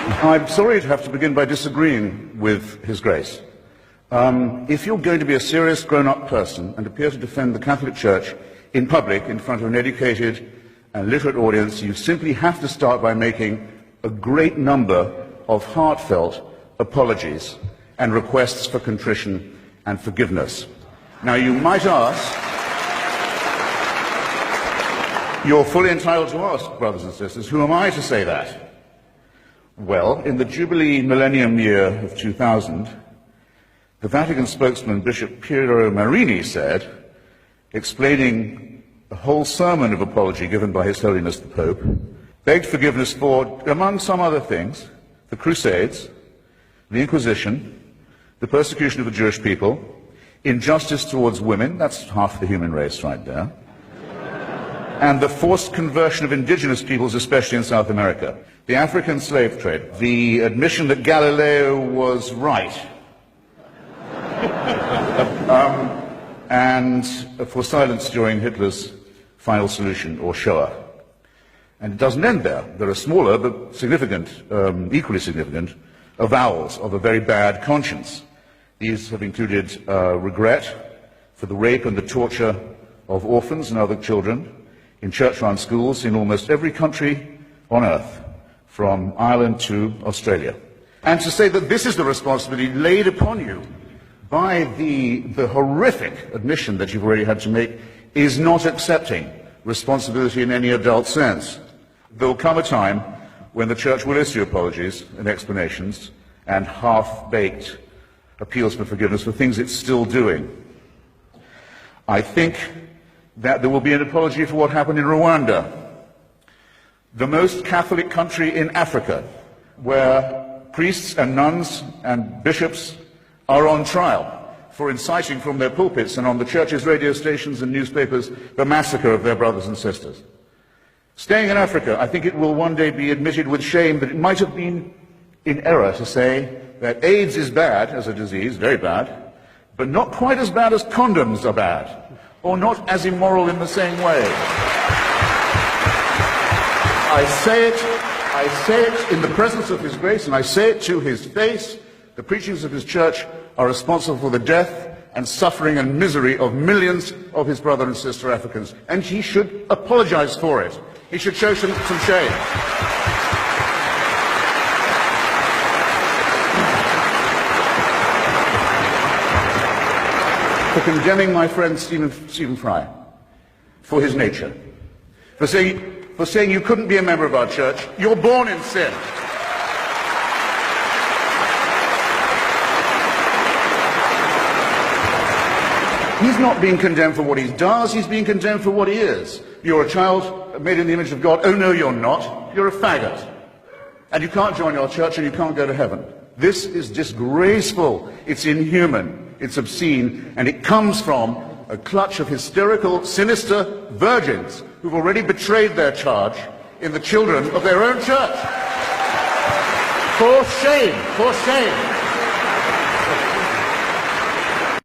I'm sorry to have to begin by disagreeing with His Grace. If you're going to be a serious grown-up person and appear to defend the Catholic Church in public in front of an educated and literate audience, you simply have to start by making a great number of heartfelt apologies and requests for contrition and forgiveness. Now, you might ask, you're fully entitled to ask, brothers and sisters, who am I to say that? Well, in the Jubilee Millennium Year of 2000, the Vatican spokesman, Bishop Piero Marini, said, explaining a whole sermon of apology given by His Holiness the Pope, begged forgiveness for, among some other things, the Crusades, the Inquisition, the persecution of the Jewish people, injustice towards women, that's half the human race right there, and the forced conversion of indigenous peoples, especially in South America, the African slave trade, the admission that Galileo was right, and for silence during Hitler's final solution, or Shoah. And it doesn't end there. There are smaller but significant, equally significant, avowals of a very bad conscience. These have included regret for the rape and the torture of orphans and other children in church-run schools in almost every country on earth, from Ireland to Australia. And to say that this is the responsibility laid upon you by the horrific admission that you've already had to make is not accepting responsibility in any adult sense. There will come a time when the Church will issue apologies and explanations and half-baked appeals for forgiveness for things it's still doing. I think that there will be an apology for what happened in Rwanda, the most Catholic country in Africa, where priests and nuns and bishops are on trial for inciting from their pulpits and on the Church's radio stations and newspapers the massacre of their brothers and sisters. Staying in Africa, I think it will one day be admitted with shame that it might have been in error to say that AIDS is bad as a disease, very bad, but not quite as bad as condoms are bad, or not as immoral in the same way. I say it in the presence of His Grace, and I say it to His face. The preachings of His Church are responsible for the death and suffering and misery of millions of His brother and sister Africans, and He should apologize for it. He should show some shame. For condemning my friend Stephen Fry for his nature, for saying you couldn't be a member of our church. You're born in sin. He's not being condemned for what he does, he's being condemned for what he is. You're a child made in the image of God. Oh no, you're not. You're a faggot. And you can't join our church and you can't go to heaven. This is disgraceful. It's inhuman. It's obscene. And it comes from a clutch of hysterical, sinister virgins who've already betrayed their charge in the children of their own church. For shame, for shame.